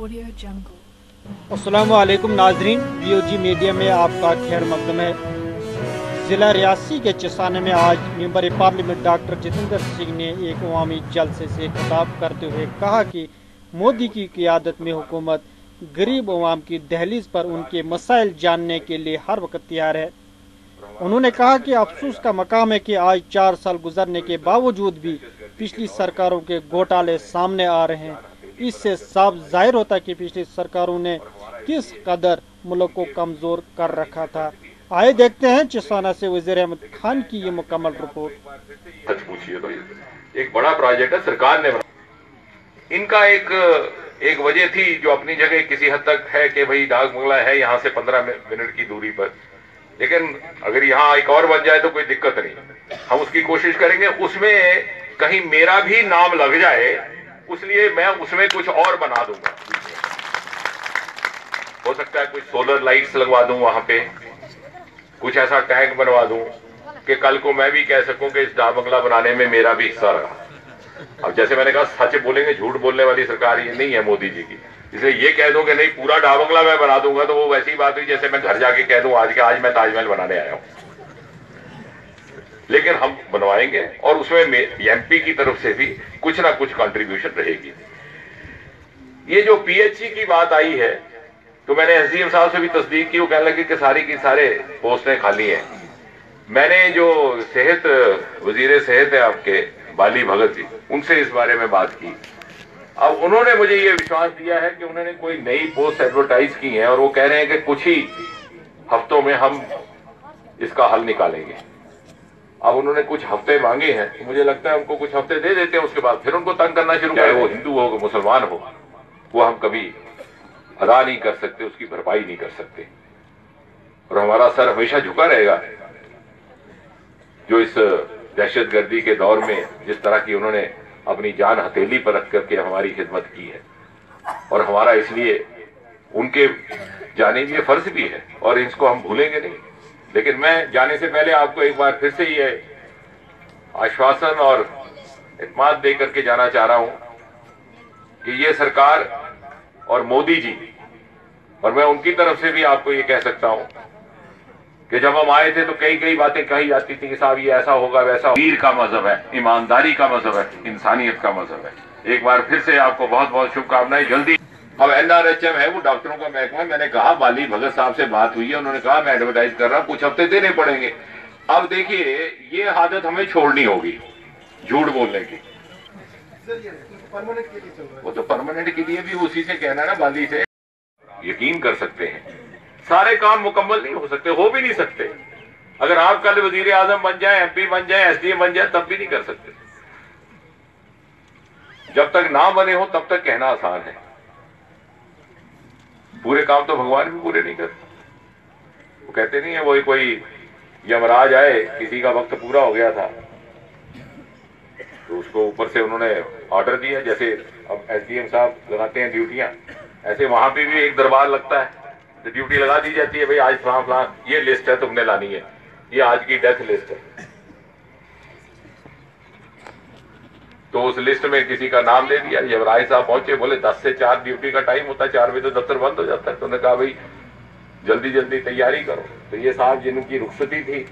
अस्सलामु अलैकुम नाजरीन, BOG मीडिया में आपका खैर मकदम है। ज़िला रियासी के चिसाने में आज member parliament doctor Jitendra Singh ने एक अवामी जलसे से खिताब करते हुए कहा कि मोदी की क़ियादत में हुकूमत गरीब अवाम की दहलीज पर उनके मसाइल जानने के लिए हर वक्त तैयार है। उन्होंने कहा कि अफसोस का मकाम है कि आज 4 साल गुजरने के बावजूद भी पिछली सरकारों के घोटाले सामने आ रहे हैं। इससे साफ जाहिर होता है कि पिछली सरकारों ने किस कदर मुल्क को कमज़ोर कर रखा था। आइए देखते हैं चिसाना से वज़ीर अहमद खान की ये मुकम्मल रिपोर्ट। सच पूछिए तो एक बड़ा प्रोजेक्ट है, सरकार ने इनका एक वजह थी जो अपनी जगह किसी हद तक है कि भाई डाक बंगला है यहाँ से 15 मिनट की दूरी पर, लेकिन अगर यहाँ एक और बन जाए तो कोई दिक्कत नहीं, हम उसकी कोशिश करेंगे। उसमें कहीं मेरा भी नाम लग जाए, इसलिए मैं उसमें कुछ और बना दूंगा। हो सकता है कुछ सोलर लाइट्स लगवा दूं वहां पे, कुछ ऐसा टैंक बनवा दूं कि कल को मैं भी कह सकूं कि इस डाक बंगला बनाने में मेरा भी हिस्सा रहा। अब जैसे मैंने कहा, सच बोलेंगे, झूठ बोलने वाली सरकार ये नहीं है मोदी जी की, इसलिए ये कह दूं कि नहीं पूरा डाक बंगला मैं बना दूंगा तो वो वैसी बात हुई जैसे मैं घर जाके कह दूं आज मैं ताजमहल बनाने आया हूं। लेकिन हम बनवाएंगे और उसमें MP की तरफ से भी कुछ ना कुछ कंट्रीब्यूशन रहेगी। ये जो PHE की बात आई है तो मैंने SDM साहब से भी तस्दीक की, वो कहने लगे कि सारी की सारे पोस्टें खाली हैं। मैंने जो वजीर सेहत है आपके बाली भगत जी, उनसे इस बारे में बात की। अब उन्होंने मुझे ये विश्वास दिया है कि उन्होंने कोई नई पोस्ट एडवर्टाइज की है और वो कह रहे हैं कि कुछ ही हफ्तों में हम इसका हल निकालेंगे। अब उन्होंने कुछ हफ्ते मांगे हैं तो मुझे लगता है उनको कुछ हफ्ते दे देते हैं, उसके बाद फिर उनको तंग करना शुरू, चाहे वो हिंदू हो मुसलमान हो, वो हम कभी अदा नहीं कर सकते, उसकी भरपाई नहीं कर सकते। और हमारा सर हमेशा झुका रहेगा। जो इस दहशतगर्दी के दौर में जिस तरह की उन्होंने अपनी जान हथेली पर रख करके हमारी खिदमत की है, और हमारा इसलिए उनके जाने ये फर्ज भी है और इसको हम भूलेंगे नहीं। लेकिन मैं जाने से पहले आपको एक बार फिर से ये आश्वासन और इत्मीनान दे करके जाना चाह रहा हूं कि ये सरकार और मोदी जी, और मैं उनकी तरफ से भी आपको ये कह सकता हूं कि जब हम आए थे तो कई बातें कही जाती थी कि साहब ये ऐसा होगा वैसा। वीर का मजहब है, ईमानदारी का मजहब है, इंसानियत का मजहब है। एक बार फिर से आपको बहुत बहुत शुभकामनाएं। जल्दी अब NRHM है, वो डॉक्टरों का महकमा। मैंने कहा, बाली भगत साहब से बात हुई है, उन्होंने कहा मैं एडवर्टाइज कर रहा हूं, कुछ हफ्ते देने पड़ेंगे। अब देखिए ये आदत हमें छोड़नी होगी झूठ बोलने की। वो तो परमानेंट के लिए भी उसी से कहना ना, बाली से। यकीन कर सकते हैं सारे काम मुकम्मल नहीं हो सकते, हो भी नहीं सकते। अगर आप कल वजीर आजम बन जाए, MP बन जाए, SDM बन जाए, तब भी नहीं कर सकते। जब तक ना बने हो तब तक कहना आसान है। पूरे काम तो भगवान भी पूरे नहीं करते। वो कहते नहीं है, वही कोई यमराज आए, किसी का वक्त पूरा हो गया था तो उसको ऊपर से उन्होंने ऑर्डर दिया। जैसे अब SDM साहब लगाते हैं ड्यूटियां, ऐसे वहां पे भी एक दरबार लगता है तो ड्यूटी लगा दी जाती है, भाई आज फलां ये लिस्ट है तुमने लानी है, ये आज की डेथ लिस्ट है। तो उस लिस्ट में किसी का नाम ले दिया। यमराज साहब पहुंचे, बोले 10 से 4 ड्यूटी का टाइम होता है, 4 बजे तो दफ्तर बंद हो जाता है। तो उन्होंने कहा भाई जल्दी तैयारी करो। तो ये साहब जिनकी रुखसती थी,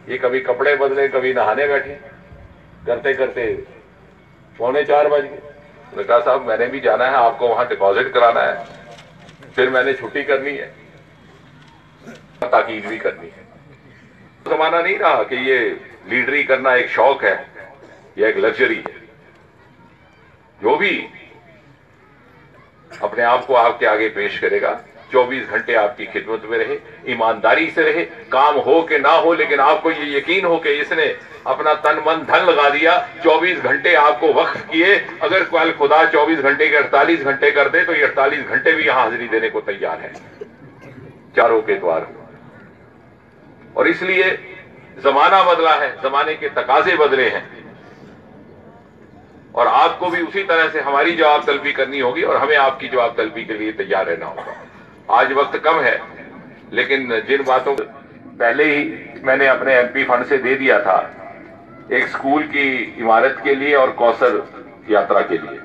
ये कभी कपड़े बदले, कभी नहाने बैठे, करते करते 3:45 बज गए। उन्होंने कहा साहब मैंने भी जाना है, आपको वहां डिपॉजिट कराना है, फिर मैंने छुट्टी करनी है, ताकीद भी करनी है। जमाना नहीं रहा कि ये लीडरी करना एक शौक है या एक लग्जरी है। जो भी अपने आप को आपके आगे पेश करेगा 24 घंटे आपकी खिदमत में रहे, ईमानदारी से रहे, काम हो कि ना हो, लेकिन आपको ये यकीन हो कि इसने अपना तन मन धन लगा दिया, 24 घंटे आपको वक्फ किए। अगर कल खुदा 24 घंटे के 48 घंटे कर दे तो ये 48 घंटे भी यहां हाजिरी देने को तैयार है, चारों के द्वार। और इसलिए जमाना बदला है, जमाने के तकाजे बदले हैं, और आपको भी उसी तरह से हमारी जवाब तलबी करनी होगी और हमें आपकी जवाब तलबी के लिए तैयार रहना होगा। आज वक्त कम है, लेकिन जिन बातों पहले ही मैंने अपने MP फंड से दे दिया था, एक स्कूल की इमारत के लिए और कौसर यात्रा के लिए,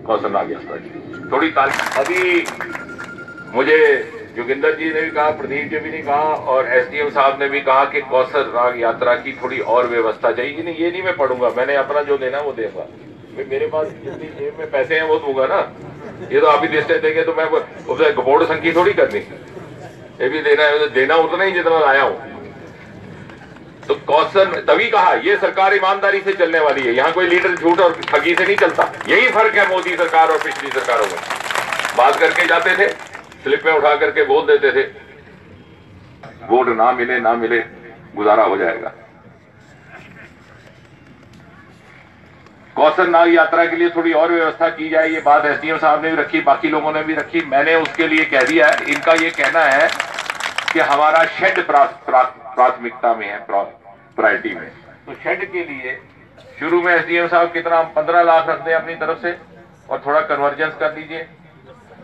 कौसर नाग यात्रा की थोड़ी अभी मुझे जोगिंदर जी ने भी कहा, प्रदीप जी भी ने कहा और एसडीएम साहब ने भी कहा कि कौसर नाग यात्रा की थोड़ी और व्यवस्था चाहिए। नहीं, ये नहीं मैं पढ़ूंगा, मैंने अपना जो देना वो देगा। मेरे पास जितनी जेब में पैसे हैं वो दूंगा ना। ये तो आप ही लिस्ट देंगे तो मैं बोर्ड संख्या थोड़ी करनी, ये भी देना उतना ही जितना लाया हूं। तो कौसर तभी कहा ये सरकार ईमानदारी से चलने वाली है, यहाँ कोई लीडर झूठ और ठगी से नहीं चलता। यही फर्क है मोदी सरकार और पिछली सरकारों में। बात करके जाते थे, स्लिप में उठा करके बोल देते थे, वोट ना मिले गुजारा हो जाएगा। कौसर नाग यात्रा के लिए थोड़ी और व्यवस्था की जाए, ये बात एसडीएम साहब ने भी रखी, बाकी लोगों ने भी रखी। मैंने उसके लिए कह दिया है, इनका ये कहना है कि हमारा शेड प्राथमिकता में है, प्रायोरिटी में। तो शेड के लिए शुरू में एसडीएम साहब कितना 15 लाख रख दें अपनी तरफ से और थोड़ा कन्वर्जेंस कर दीजिए,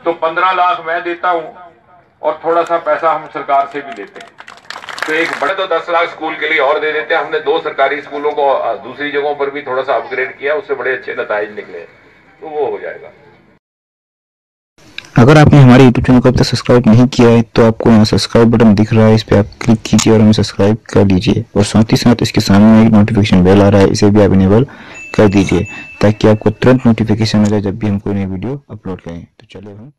तो 15 लाख मैं देता हूं और थोड़ा सा पैसा हम सरकार से भी लेते हैं। तो एक बड़े तो 10 लाख स्कूल के लिए और दे देते हैं। हमने 2 सरकारी स्कूलों को दूसरी जगहों पर भी थोड़ा सा अपग्रेड किया, उससे बड़े अच्छे नताइज निकले, तो वो हो जाएगा। अगर आपने हमारे YouTube चैनल को अब तक सब्सक्राइब नहीं किया है तो आपको यहाँ सब्सक्राइब बटन दिख रहा है, इस पर आप क्लिक कीजिए और हमें सब्सक्राइब कर लीजिए। और साथ ही साथ इसके सामने एक नोटिफिकेशन बेल आ रहा है, इसे भी आप इनेबल कर दीजिए ताकि आपको तुरंत नोटिफिकेशन मिले जब भी हम कोई नई वीडियो अपलोड करें। तो चलिए हम